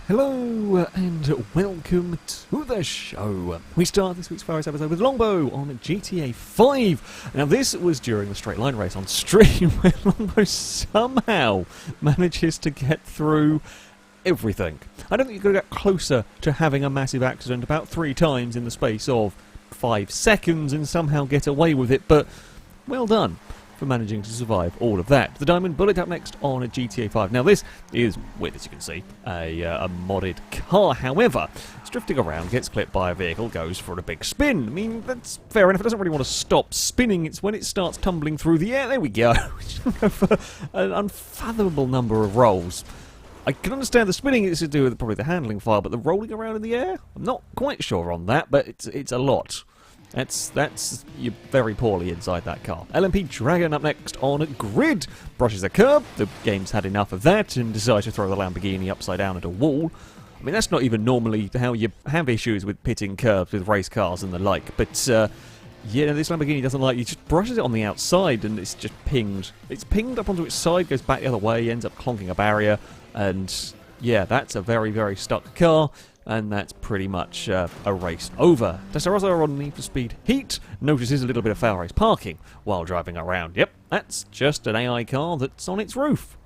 Hello and welcome to the show. We start this week's FailRace episode with Longbow on GTA 5. Now this was during the straight line race on stream where Longbow somehow manages to get through everything. I don't think you could get closer to having a massive accident about 3 times in the space of 5 seconds and somehow get away with it, but well done for managing to survive all of that. The Diamond Bullet up next on a GTA 5. Now this is, as you can see, a modded car. However, it's drifting around, gets clipped by a vehicle, goes for a big spin. I mean, that's fair enough. It doesn't really want to stop spinning. It's when it starts tumbling through the air. There we go. We go for an unfathomable number of rolls. I can understand the spinning is to do with probably the handling file, but the rolling around in the air? I'm not quite sure on that, but it's a lot. That's you're very poorly inside that car. LMP Dragon up next on a grid. Brushes a curb. The game's had enough of that and decides to throw the Lamborghini upside down at a wall. I mean, that's not even normally how you have issues with pitting curbs with race cars and the like. But, yeah, this Lamborghini doesn't like you. Just brushes it on the outside and it's just pinged. It's pinged up onto its side, goes back the other way, ends up clonking a barrier. And, yeah, that's a very, very stuck car. And that's pretty much a race over. Testarossa on Need for Speed Heat notices a little bit of FailRace parking while driving around. Yep, that's just an AI car that's on its roof.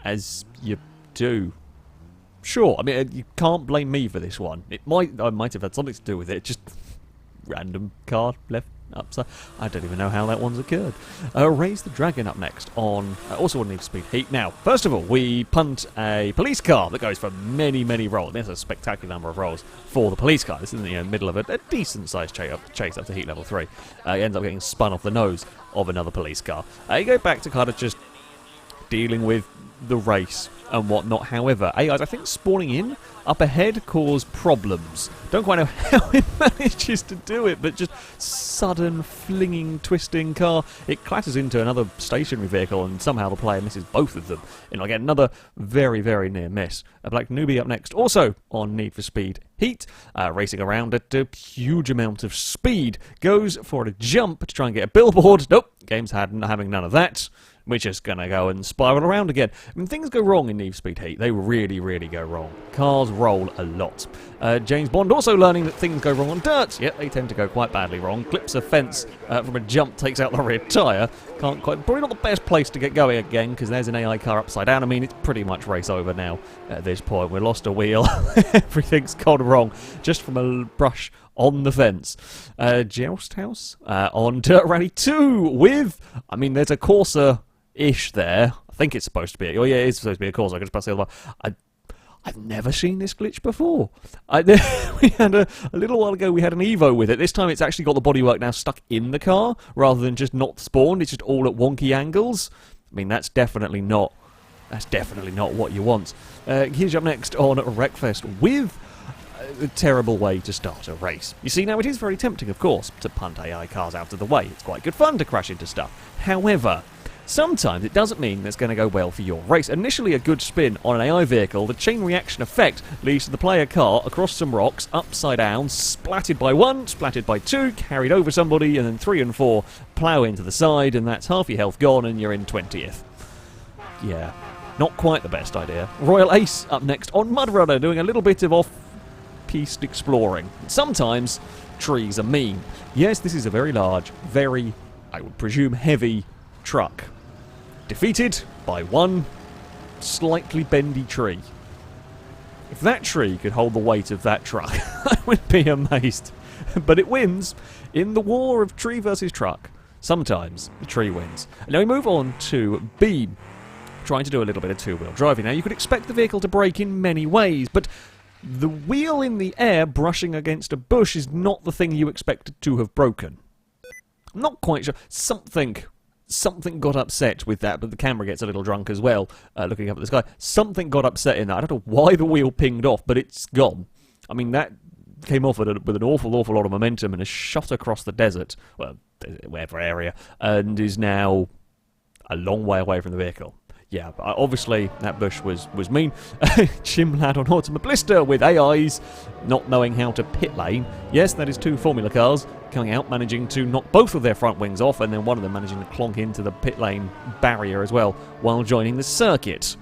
As you do. Sure, I mean, you can't blame me for this one. I might have had something to do with it, just random car left upside. I don't even know how that one's occurred. Raise the Dragon up next on also on Need for Speed Heat. Now, first of all, we punt a police car that goes for many, many rolls. There's a spectacular number of rolls for the police car. This is in the middle of a decent-sized chase up to Heat Level 3. It ends up getting spun off the nose of another police car. You go back to kind of just dealing with the race and whatnot. However, AIs, I think, spawning in up ahead cause problems. Don't quite know how it manages to do it, but just sudden, flinging, twisting car. It clatters into another stationary vehicle and somehow the player misses both of them. And I get another very, very near miss. A Black Newbie up next, also on Need for Speed Heat, racing around at a huge amount of speed. Goes for a jump to try and get a billboard. Nope, game's having none of that. We're just going to go and spiral around again. I mean, things go wrong in Need for Speed Heat. They really, really go wrong. Cars roll a lot. James Bond also learning that things go wrong on dirt. Yep, they tend to go quite badly wrong. Clips a fence from a jump, takes out the rear tyre. Probably not the best place to get going again, because there's an AI car upside down. I mean, it's pretty much race over now at this point. We lost a wheel. Everything's gone wrong just from a brush on the fence. Joust House on Dirt Rally 2 with, I mean, there's a Corsa-ish there. I think it's supposed to be. Oh yeah, it is supposed to be a Corsa. I can just pass the other one. I've never seen this glitch before. We had a little while ago. We had an Evo with it. This time, it's actually got the bodywork now stuck in the car rather than just not spawned. It's just all at wonky angles. I mean, that's definitely not what you want. Here's up next on Wreckfest with a terrible way to start a race. You see, now it is very tempting, of course, to punt AI cars out of the way. It's quite good fun to crash into stuff. However, sometimes it doesn't mean that's going to go well for your race. Initially a good spin on an AI vehicle, the chain reaction effect leads to the player car across some rocks, upside down, splatted by 1, splatted by 2, carried over somebody, and then 3 and 4 plough into the side, and that's half your health gone and you're in 20th. Yeah, not quite the best idea. Royal Ace up next on Mud Runner, doing a little bit of off-piste exploring. Sometimes trees are mean. Yes, this is a very large, very, I would presume, heavy truck. Defeated by one slightly bendy tree. If that tree could hold the weight of that truck, I would be amazed. But it wins. In the war of tree versus truck, sometimes the tree wins. And now we move on to Beam, trying to do a little bit of two-wheel driving. Now, you could expect the vehicle to brake in many ways, but the wheel in the air brushing against a bush is not the thing you expected to have broken. I'm not quite sure. Something got upset with that, but the camera gets a little drunk as well, looking up at the sky. Something got upset in that. I don't know why the wheel pinged off, but it's gone. I mean, that came off with an awful lot of momentum and has shot across the desert, well, whatever area, and is now a long way away from the vehicle. Yeah, obviously that bush was mean. Chim Lad on Ultimate Blister with AIs not knowing how to pit lane. Yes, that is 2 Formula cars coming out, managing to knock both of their front wings off, and then one of them managing to clonk into the pit lane barrier as well while joining the circuit.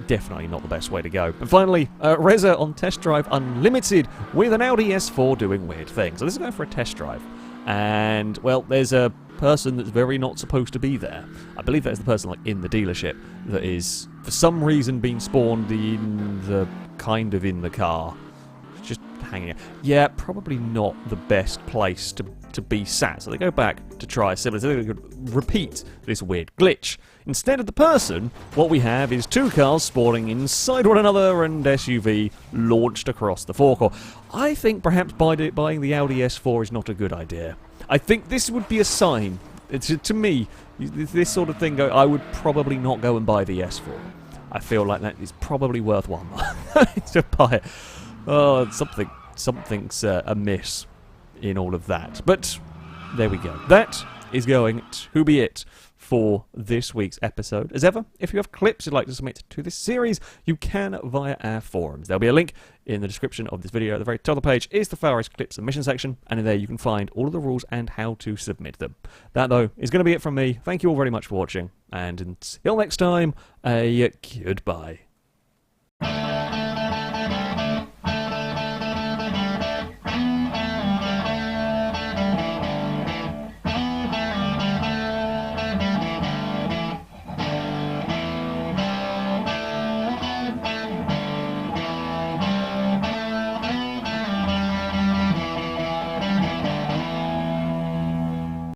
definitely not the best way to go. And finally, Reza on Test Drive Unlimited with an Audi S4 doing weird things. So this is going for a test drive. And, well, there's a person that's very not supposed to be there. I believe that is the person, like, in the dealership that is, for some reason, being spawned in the car. Just hanging out. Yeah, probably not the best place to be sat. So they go back to try a similar. So they could repeat this weird glitch. Instead of the person, what we have is two cars spawning inside one another and SUV launched across the forecourt. I think perhaps buying the Audi S4 is not a good idea. I think this would be a sign. To me, this sort of thing, I would probably not go and buy the S4. I feel like that is probably worth one to buy it. Oh, something's amiss in all of that. But there we go. That is going to be it for this week's episode. As ever, if you have clips you'd like to submit to this series, you can via our forums. There'll be a link in the description of this video. At the very top of the page is the FailRace clips and mission section, and in there you can find all of the rules and how to submit them. That, though, is going to be it from me. Thank you all very much for watching, and until next time, a goodbye.